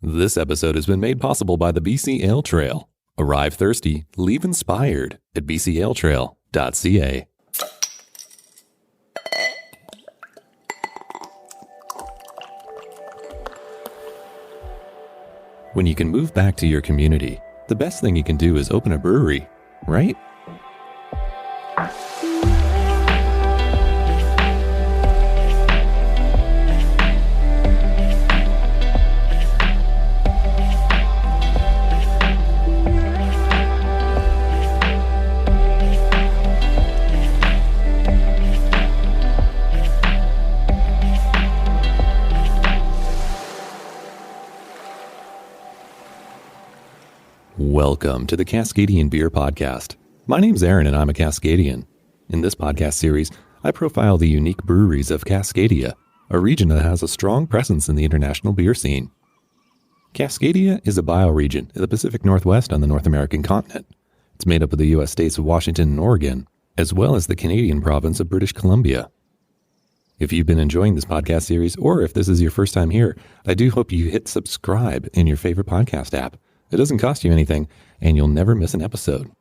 This episode has been made possible by the BC Ale Trail. Arrive thirsty, leave inspired at bcaletrail.ca. When you can move back to your community, the best thing you can do is open a brewery, right? Welcome to the Cascadian Beer Podcast. My name's Aaron and I'm a Cascadian. In this podcast series, I profile the unique breweries of Cascadia, a region that has a strong presence in the international beer scene. Cascadia is a bioregion in the Pacific Northwest on the North American continent. It's made up of the U.S. states of Washington and Oregon, as well as the Canadian province of British Columbia. If you've been enjoying this podcast series, or if this is your first time here, I do hope you hit subscribe in your favorite podcast app. It doesn't cost you anything, and you'll never miss an episode.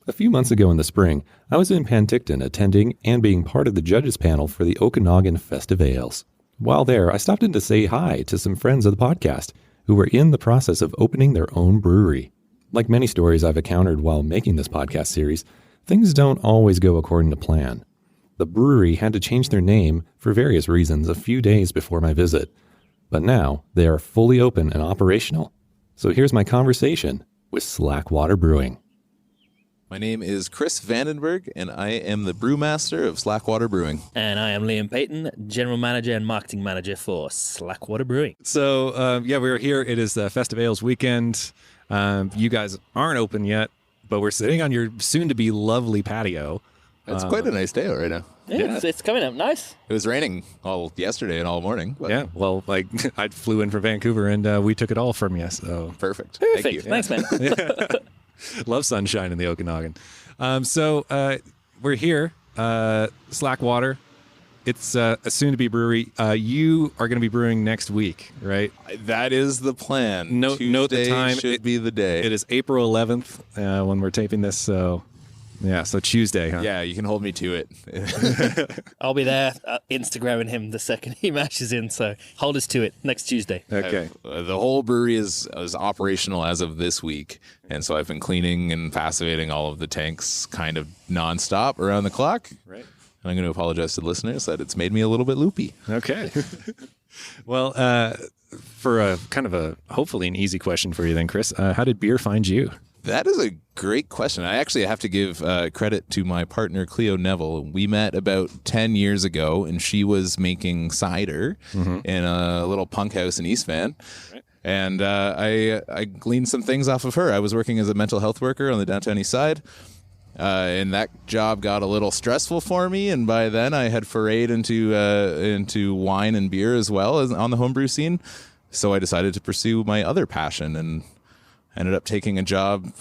A few months ago in the spring, I was in Penticton attending and being part of the judges panel for the Okanagan Fest of Ales. While there, I stopped in to say hi to some friends of the podcast who were in the process of opening their own brewery. Like many stories I've encountered while making this podcast series, things don't always go according to plan. The brewery had to change their name for various reasons a few days before my visit, but now they are fully open and operational. So here's my conversation with Slackwater Brewing. My name is Chris Vandenberg, and I am the brewmaster of Slackwater Brewing. And I am Liam Peyton, general manager and marketing manager for Slackwater Brewing. So, we're here. It is the Fest of Ales weekend. You guys aren't open yet, but we're sitting on your soon-to-be lovely patio. It's quite a nice day out right now. Yeah. It's coming up nice. It was raining all yesterday and all morning. But Yeah, well, I flew in from Vancouver, and we took it all from you, so... Perfect. Perfect. Thank you. Thanks, man. Love sunshine in the Okanagan. We're here, Slackwater. It's a soon-to-be brewery. You are going to be brewing next week, right? That is the plan. Note the time. Should be the day. It is April 11th when we're taping this, so Tuesday, huh? Yeah, you can hold me to it. I'll be there Instagramming him the second he mashes in, so hold us to it next Tuesday. Okay. The whole brewery is operational as of this week, and so I've been cleaning and passivating all of the tanks kind of nonstop around the clock. Right. And I'm going to apologize to the listeners that it's made me a little bit loopy. Okay. Well, for a kind of a hopefully an easy question for you then, Chris, how did beer find you? That is a great question. I actually have to give credit to my partner, Cleo Neville. We met about 10 years ago, and she was making cider in a little punk house in East Van. Right. And I gleaned some things off of her. I was working as a mental health worker on the downtown East Side, and that job got a little stressful for me. And by then, I had forayed into wine and beer as well as on the homebrew scene. So I decided to pursue my other passion and ended up taking a job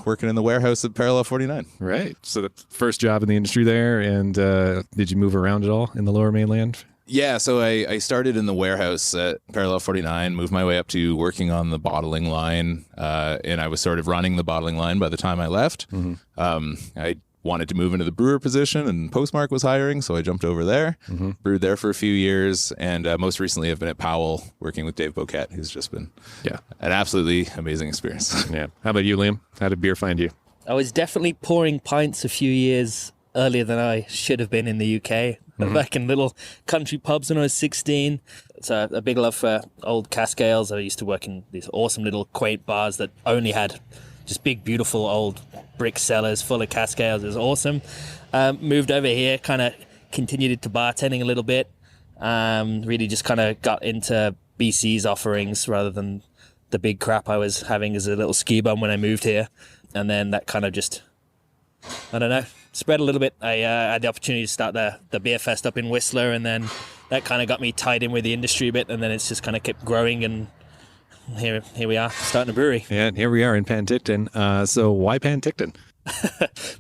working in the warehouse at Parallel 49. Right. So the first job in the industry there, and did you move around at all in the Lower Mainland? Yeah, so I started in the warehouse at Parallel 49, moved my way up to working on the bottling line, and I was sort of running the bottling line by the time I left. I wanted to move into the brewer position, and Postmark was hiring, so I jumped over there, brewed there for a few years, and most recently I've been at Powell working with Dave Boquette, who's just been an absolutely amazing experience. Yeah. How about you, Liam? How did beer find you? I was definitely pouring pints a few years earlier than I should have been in the UK. Back in little country pubs when I was 16. It's a big love for old cask ales. I used to work in these awesome little quaint bars that only had just big, beautiful old brick cellars full of cask ales. It was awesome. Moved over here, kind of continued into bartending a little bit. Really just kind of got into BC's offerings rather than the big crap I was having as a little ski bum when I moved here. And then that kind of just, I don't know, spread a little bit. I had the opportunity to start the beer fest up in Whistler, and then that kind of got me tied in with the industry a bit, and then it's just kind of kept growing, and here we are, starting a brewery. And here we are in Penticton. So why Penticton?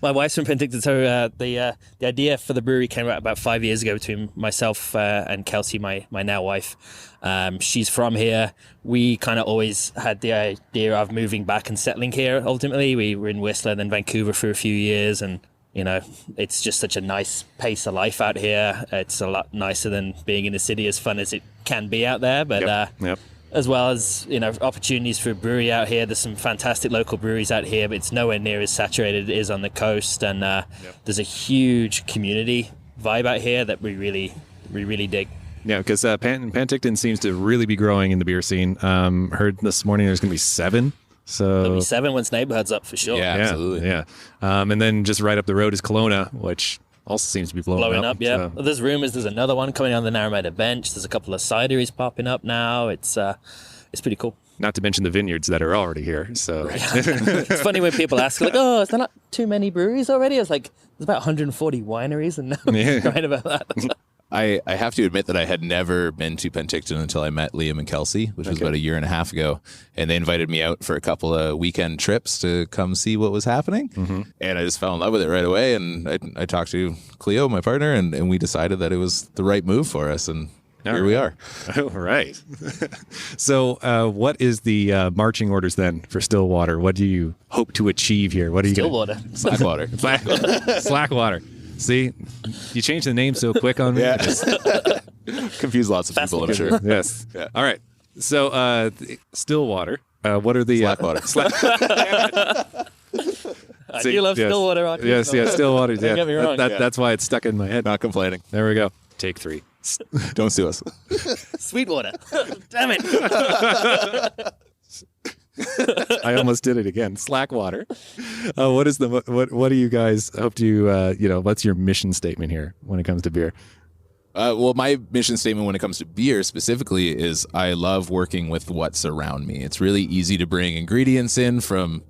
My wife's from Penticton, so the idea for the brewery came about 5 years ago between myself and Kelsey, my now wife. She's from here. We kind of always had the idea of moving back and settling here. Ultimately, we were in Whistler, then Vancouver for a few years, and it's just such a nice pace of life out here. It's a lot nicer than being in the city, as fun as it can be out there. But as well as opportunities for a brewery out here. There's some fantastic local breweries out here, but it's nowhere near as saturated as it is on the coast. And there's a huge community vibe out here that we really dig. Yeah, because Penticton seems to really be growing in the beer scene. Heard this morning there's going to be 7. So there'll be 7 once neighborhood's up for sure. Yeah, absolutely. Yeah. And then just right up the road is Kelowna, which also seems to be blowing up. Yeah. Well, there's rumors there's another one coming on the Narromeda bench. There's a couple of cideries popping up now. It's pretty cool. Not to mention the vineyards that are already here. So it's funny when people ask, like, "Oh, is there not too many breweries already?" I was like, "There's about 140 wineries," and now right about that. I have to admit that I had never been to Penticton until I met Liam and Kelsey, which was about a year and a half ago. And they invited me out for a couple of weekend trips to come see what was happening. Mm-hmm. And I just fell in love with it right away. And I talked to Cleo, my partner, and we decided that it was the right move for us. And here we are. All right. So what is the marching orders then for Stillwater? What do you hope to achieve here? What are you Stillwater. Slackwater. Slackwater. See, you changed the name so quick on me. Yeah. Confuse lots of people, I'm sure. Yes. Yeah. All right. So Stillwater. What are the Slackwater? I do love Stillwater. Yes, Stillwater. Don't get me wrong. That's why it's stuck in my head. Not complaining. There we go. Take 3. Don't sue us. Sweetwater. Damn it. I almost did it again. Slackwater. What do you guys hope to, what's your mission statement here when it comes to beer? Well, my mission statement when it comes to beer specifically is I love working with what's around me. It's really easy to bring ingredients in from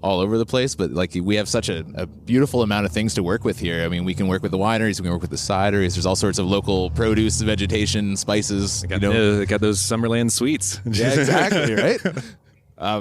all over the place, but like we have such a beautiful amount of things to work with here. I mean, we can work with the wineries, we can work with the cideries. There's all sorts of local produce, vegetation, spices. Got those Summerland sweets. Yeah, exactly, right?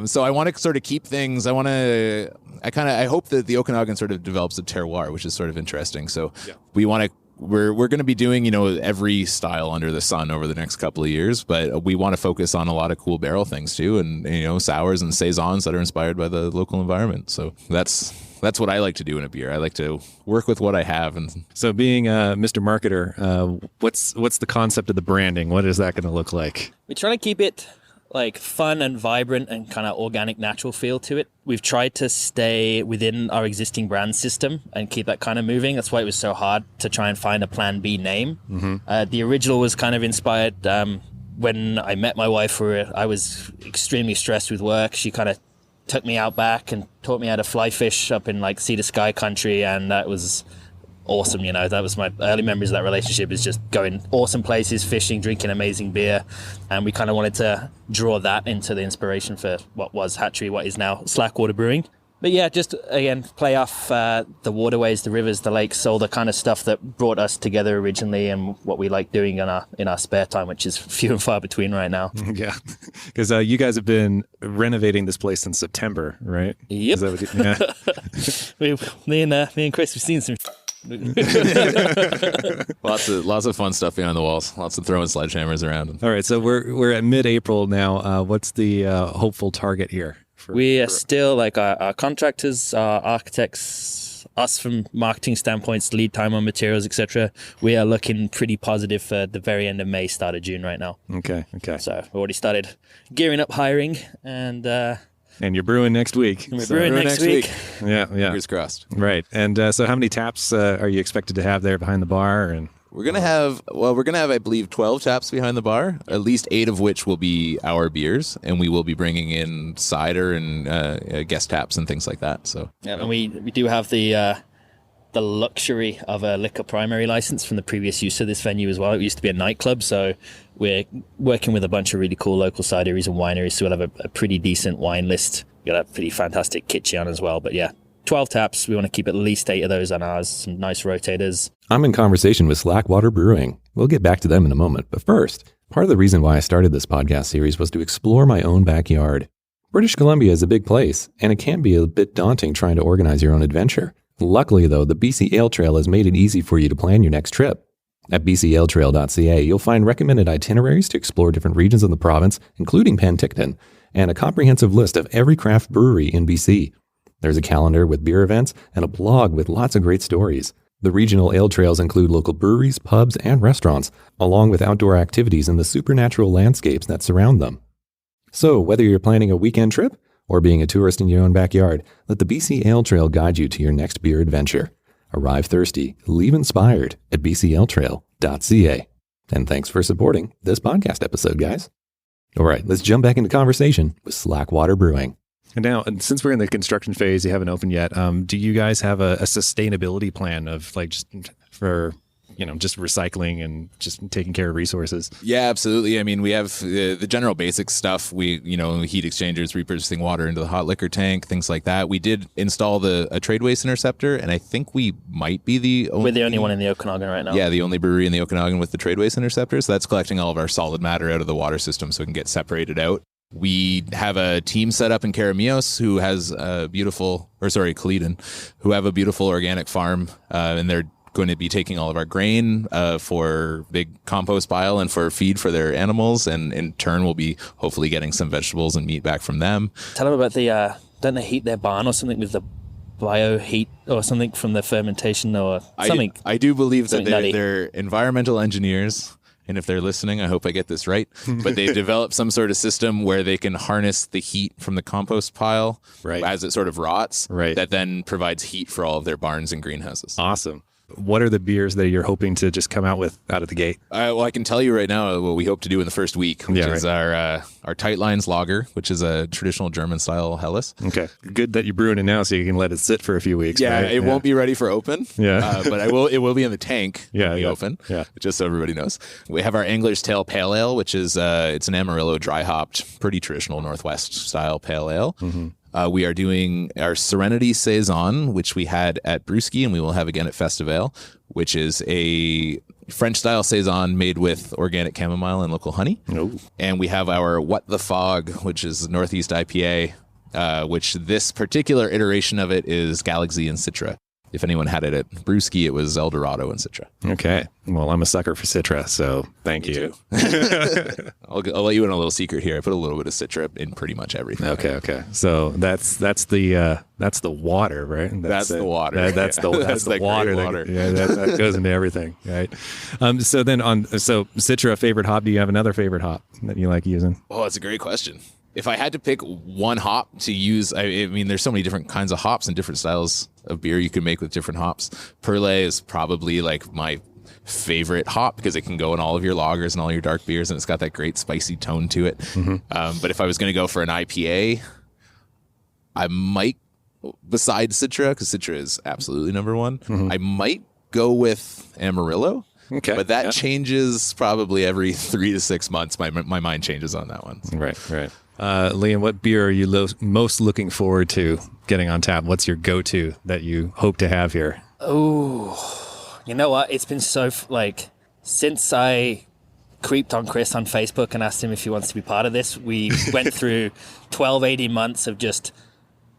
So I want to sort of keep things. I hope that the Okanagan sort of develops a terroir, which is sort of interesting. So we're going to be doing, every style under the sun over the next couple of years, but we want to focus on a lot of cool barrel things too. And, sours and saisons that are inspired by the local environment. So that's what I like to do in a beer. I like to work with what I have. And so being Mr. Marketer, what's the concept of the branding? What is that going to look like? We try to keep it like fun and vibrant and kind of organic, natural feel to it. We've tried to stay within our existing brand system and keep that kind of moving. That's why it was so hard to try and find a plan B name. Mm-hmm. The original was kind of inspired when I met my wife. I was extremely stressed with work. She kind of took me out back and taught me how to fly fish up in like sea to sky country, and that was awesome. That was my early memories of that relationship, is just going awesome places, fishing, drinking amazing beer. And we kind of wanted to draw that into the inspiration for what was Hatchery, what is now Slackwater Brewing. But yeah, just again, play off the waterways, the rivers, the lakes, all the kind of stuff that brought us together originally and what we like doing in our spare time, which is few and far between right now. Yeah, because you guys have been renovating this place since September, right? Yep. Me and Chris have seen some lots of fun stuff behind the walls. Lots of throwing sledgehammers around. All right, so we're at mid-April now. What's the hopeful target here? We are still like our contractors, our architects, us from marketing standpoints, lead time on materials, etc. We are looking pretty positive for the very end of May, start of June right now. Okay. So we already started gearing up hiring, and you're brewing next week. We're brewing next week. Yeah. Fingers crossed. Right. And so how many taps are you expected to have there behind the bar? And we're gonna have, I believe, 12 taps behind the bar. At least 8 of which will be our beers, and we will be bringing in cider and guest taps and things like that. So and we do have the luxury of a liquor primary license from the previous use of this venue as well. It used to be a nightclub, so we're working with a bunch of really cool local cideries and wineries, so we'll have a pretty decent wine list. We've got a pretty fantastic kitchen as well, but yeah, 12 taps. We want to keep at least 8 of those on ours, some nice rotators. I'm in conversation with Slackwater Brewing. We'll get back to them in a moment, but first, part of the reason why I started this podcast series was to explore my own backyard. British Columbia is a big place, and it can be a bit daunting trying to organize your own adventure. Luckily, though, the BC Ale Trail has made it easy for you to plan your next trip. At bcaletrail.ca, you'll find recommended itineraries to explore different regions of the province, including Penticton, and a comprehensive list of every craft brewery in BC. There's a calendar with beer events and a blog with lots of great stories. The regional ale trails include local breweries, pubs, and restaurants, along with outdoor activities and the supernatural landscapes that surround them. So, whether you're planning a weekend trip or being a tourist in your own backyard, let the BC Ale Trail guide you to your next beer adventure. Arrive thirsty, leave inspired at bcaletrail.ca. And thanks for supporting this podcast episode, guys. All right, let's jump back into conversation with Slackwater Brewing. And now, since we're in the construction phase, you haven't opened yet. Do you guys have a sustainability plan of like just for, just recycling and just taking care of resources? Yeah, absolutely. I mean, we have the general basic stuff. We, heat exchangers, repurposing water into the hot liquor tank, things like that. We did install a trade waste interceptor, and I think we might be the only... We're the only one in the Okanagan right now. Yeah, the only brewery in the Okanagan with the trade waste interceptor. So that's collecting all of our solid matter out of the water system so it can get separated out. We have a team set up in Karamios who has Kaleden, who have a beautiful organic farm, and they're going to be taking all of our grain for big compost pile and for feed for their animals, and in turn we'll be hopefully getting some vegetables and meat back from them. Tell them about the don't they heat their barn or something with the bioheat or something from the fermentation or something? I do believe that they're environmental engineers, and if they're listening, I hope I get this right, but they've developed some sort of system where they can harness the heat from the compost pile as it sort of rots, that then provides heat for all of their barns and greenhouses. Awesome. What are the beers that you're hoping to just come out with out of the gate? Well, I can tell you right now what we hope to do in the first week, which is our Tight Lines Lager, which is a traditional German-style Helles. Okay. Good that you're brewing it now so you can let it sit for a few weeks. Yeah, right? It won't be ready for open, but it will be in the tank when we open, just so everybody knows. We have our Angler's Tail Pale Ale, which is it's an Amarillo dry-hopped, pretty traditional Northwest-style pale ale. Mm-hmm. We are doing our Serenity Saison, which we had at Brewski, and we will have again at Fest of Ale, which is a French-style Saison made with organic chamomile and local honey. Oh. And we have our What the Fog, which is Northeast IPA, which this particular iteration of it is Galaxy and Citra. If anyone had it at Brewski, it was Eldorado and Citra. Okay. Well, I'm a sucker for Citra, so thank you. I'll let you in a little secret here. I put a little bit of Citra in pretty much everything. Okay. So that's the water, right? That's the water. That's the water. That goes into everything, right? So Citra, favorite hop. Do you have another favorite hop that you like using? Oh, that's a great question. If I had to pick one hop to use, I mean, there's so many different kinds of hops and different styles of beer you can make with different hops. Perlé is probably like my favorite hop because it can go in all of your lagers and all your dark beers, and it's got that great spicy tone to it. Mm-hmm. But if I was going to go for an IPA, I might, besides Citra, because Citra is absolutely number one, I might go with Amarillo. Okay. But that changes probably every 3 to 6 months. My mind changes on that one. Right. Liam, what beer are you most looking forward to getting on tap? What's your go-to that you hope to have here? Oh, you know what? It's been so, since I creeped on Chris on Facebook and asked him if he wants to be part of this, we went through 12, 18 months of just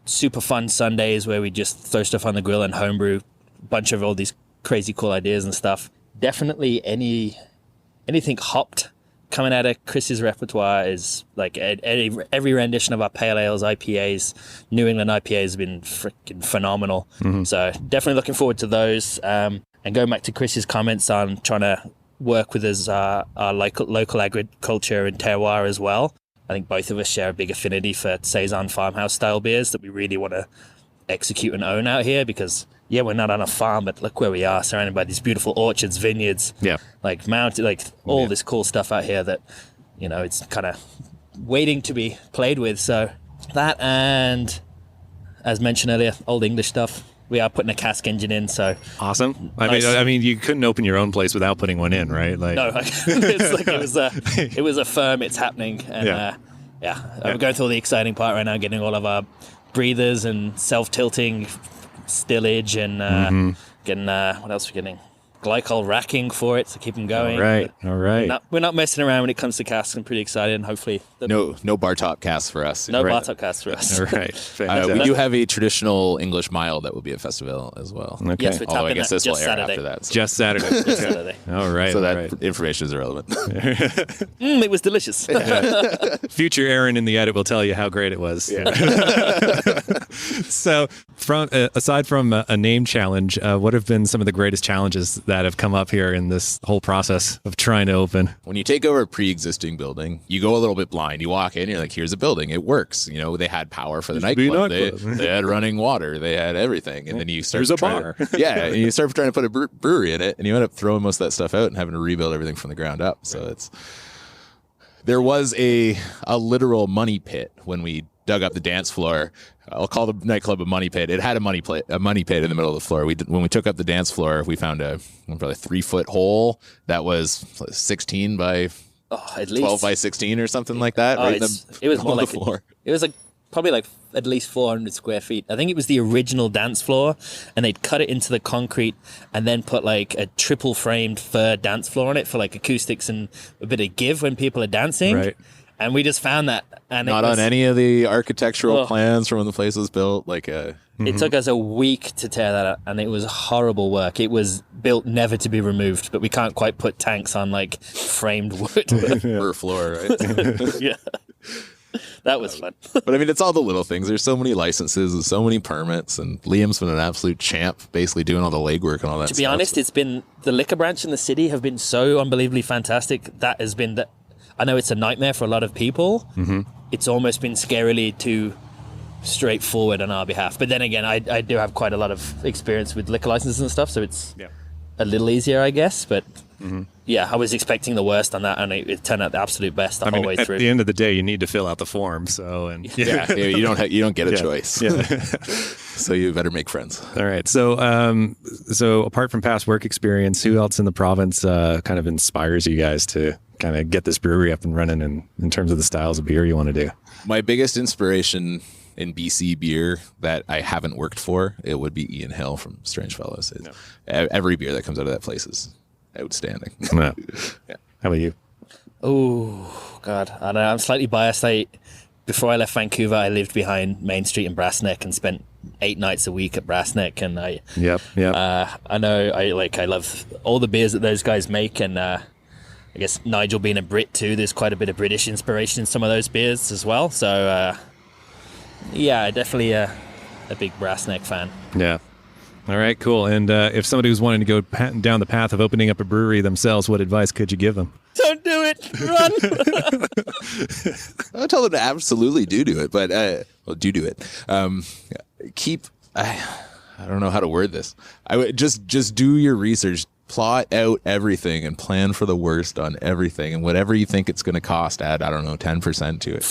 super fun Sundays where we just throw stuff on the grill and homebrew a bunch of all these crazy cool ideas and stuff. Definitely anything hopped coming out of Chris's repertoire is like every rendition of our pale ales, IPAs, New England IPAs has been freaking phenomenal. Mm-hmm. So definitely looking forward to those. And going back to Chris's comments on trying to work with our local agriculture and terroir as well. I think both of us share a big affinity for Saison farmhouse style beers that we really want to execute and own out here because we're not on a farm, but look where we are, surrounded by these beautiful orchards, vineyards, all this cool stuff out here that, it's kind of waiting to be played with. So that, and as mentioned earlier, Old English stuff. We are putting a cask engine in, so awesome. I mean, you couldn't open your own place without putting one in, right? No, it was a firm. It's happening, and we're going through all the exciting part right now, getting all of our breathers and self-tilting stillage and getting what else we're getting? glycol racking for it to keep them going. All right. We're not messing around when it comes to casks. I'm pretty excited, and hopefully No bar top casks for us. no bar top casks for us. All right. We do have a traditional English mild that will be at festival as well. Okay. Yes, we're Although I tapping guess that this will just air Saturday. after that. So, Just Saturday. Just Saturday. All right. so all that right. information is irrelevant. It was delicious. Future Aaron in the edit will tell you how great it was. So, aside from a name challenge, what have been some of the greatest challenges that have come up here in this whole process of trying to open? When you take over a pre-existing building, you go a little bit blind. You walk in, you're like, here's a building. It works. You know, they had power for the nightclub. They had running water. They had everything. And then you start There's a bar. And you start trying to put a brewery in it, and you end up throwing most of that stuff out and having to rebuild everything from the ground up. So there was a literal money pit when we dug up the dance floor. I'll call the nightclub a money pit. It had a money pit in the middle of the floor. When we took up the dance floor, we found a probably 3-foot hole that was 16 by At least 12 by 16 or something like that. It was more like the floor. It was probably like at least 400 square feet. I think it was the original dance floor, and they'd cut it into the concrete and then put like a triple framed fur dance floor on it for like acoustics and a bit of give when people are dancing. Right. And we just found that. And Not on any of the architectural plans from when the place was built. It took us a week to tear that up, and it was horrible work. It was built never to be removed, but we can't quite put tanks on like framed wood. per floor, right? Yeah. That was fun. But I mean, it's all the little things. There's so many licenses and so many permits, and Liam's been an absolute champ, basically doing all the legwork and all that stuff. To be honest, it's been the liquor branch in the city have been so unbelievably fantastic. That has been that. I know it's a nightmare for a lot of people. Mm-hmm. It's almost been scarily too straightforward on our behalf. But then again, I do have quite a lot of experience with liquor licenses and stuff, so it's a little easier, I guess. But yeah, I was expecting the worst on that, and it turned out the absolute best the whole way through. At the end of the day, you need to fill out the form. So you don't get a choice. Yeah. So you better make friends. All right. So apart from past work experience, who else in the province kind of inspires you guys to kind of get this brewery up and running in terms of the styles of beer you want to do? My biggest inspiration in BC beer that I haven't worked for, it would be Ian Hill from Strange Fellows. Every beer that comes out of that place is outstanding. Yeah. How about you? Oh, God. I don't know. I'm slightly biased. Before I left Vancouver, I lived behind Main Street in Brassneck and spent 8 nights a week at Brassneck. And I know I love all the beers that those guys make. And I guess Nigel being a Brit too, there's quite a bit of British inspiration in some of those beers as well. So, definitely a big Brassneck fan. Yeah. All right, cool. And if somebody was wanting to go down the path of opening up a brewery themselves, what advice could you give them? Don't do it. Run. I'll tell them to absolutely do it, but do it. I don't know how to word this. I would just do your research. Plot out everything and plan for the worst on everything, and whatever you think it's going to cost, add 10% to it.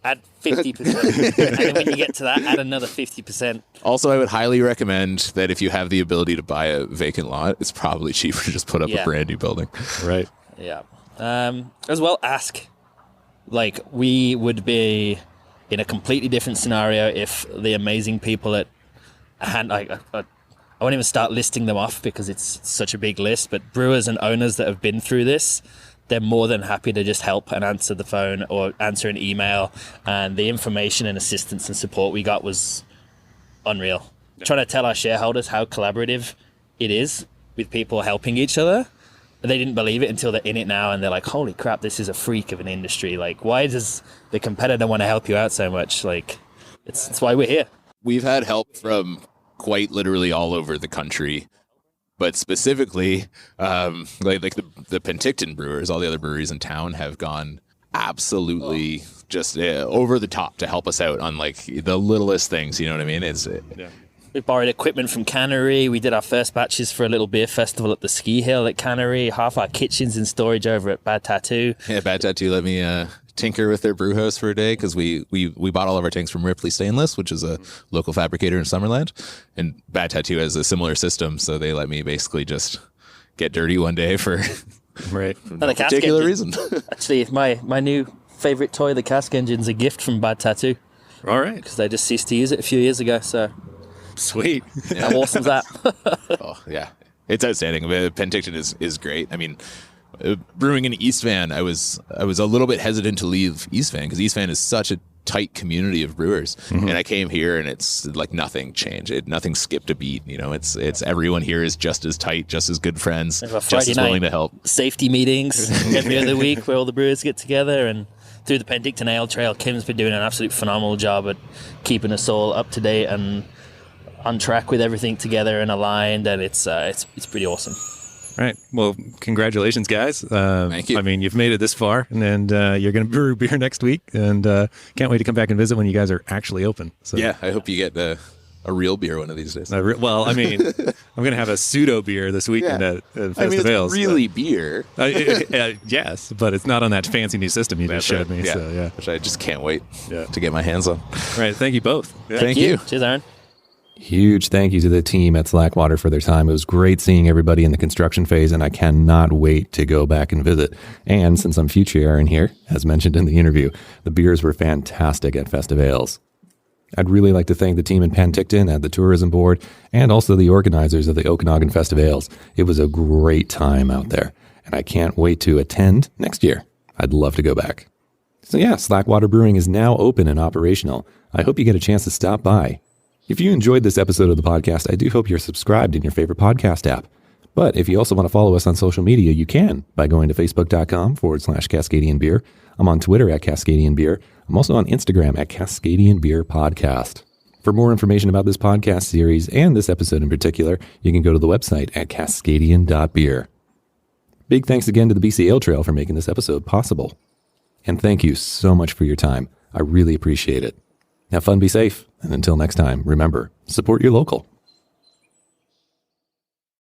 Add 50%, and then when you get to that, add another 50%. Also, I would highly recommend that if you have the ability to buy a vacant lot, it's probably cheaper to just put up a brand new building. Right. Yeah. As well, ask. Like, we would be in a completely different scenario if the amazing people at I won't even start listing them off because it's such a big list, but brewers and owners that have been through this, they're more than happy to just help and answer the phone or answer an email. And the information and assistance and support we got was unreal. Yeah. Trying to tell our shareholders how collaborative it is with people helping each other. They didn't believe it until they're in it now, and they're like, holy crap, this is a freak of an industry. Like, why does the competitor want to help you out so much? Like, it's why we're here. We've had help from quite literally all over the country, but specifically like the Penticton brewers, all the other breweries in town have gone absolutely just over the top to help us out on like the littlest things, you know what I mean? We borrowed equipment from Cannery. We did our first batches for a little beer festival at the ski hill at Cannery. Half our kitchen's in storage over at Bad Tattoo. Yeah, Bad Tattoo let me tinker with their brew house for a day because we bought all of our tanks from Ripley Stainless, which is a local fabricator in Summerland, and Bad Tattoo has a similar system, so they let me basically just get dirty one day for no particular reason. Actually, my new favorite toy, the cask engine's a gift from Bad Tattoo. All right, because they just ceased to use it a few years ago. So sweet. How awesome's that? Oh yeah. It's outstanding. Penticton is great. I mean, brewing in East Van, I was a little bit hesitant to leave East Van because East Van is such a tight community of brewers, and I came here and it's like nothing changed. Nothing skipped a beat. You know, it's everyone here is just as tight, just as good friends, just as willing to help. Safety meetings every other week where all the brewers get together, and through the Penticton Ale Trail, Kim's been doing an absolute phenomenal job at keeping us all up to date and on track with everything together and aligned, and it's pretty awesome. All right. Well, congratulations, guys. Thank you. I mean, you've made it this far, and you're going to brew beer next week, and can't wait to come back and visit when you guys are actually open. So. Yeah, I hope you get a real beer one of these days. Well, I mean, I'm going to have a pseudo beer this weekend at Fest of Ales. It's really beer. Yes, but it's not on that fancy new system you just showed me. Yeah. So, yeah. Which I just can't wait to get my hands on. All right. Thank you both. Yeah. Thank you. Cheers, Aaron. Huge thank you to the team at Slackwater for their time. It was great seeing everybody in the construction phase, and I cannot wait to go back and visit. And since I'm future Aaron here, as mentioned in the interview, the beers were fantastic at Fest of Ales. I'd really like to thank the team in Penticton and the tourism board, and also the organizers of the Okanagan Fest of Ales. It was a great time out there, and I can't wait to attend next year. I'd love to go back. So yeah, Slackwater Brewing is now open and operational. I hope you get a chance to stop by. If you enjoyed this episode of the podcast, I do hope you're subscribed in your favorite podcast app. But if you also want to follow us on social media, you can by going to facebook.com/Cascadian Beer. I'm on Twitter at Cascadian Beer. I'm also on Instagram at Cascadian Beer Podcast. For more information about this podcast series and this episode in particular, you can go to the website at cascadian.beer. Big thanks again to the BC Ale Trail for making this episode possible. And thank you so much for your time. I really appreciate it. Have fun, be safe, and until next time, remember, support your local.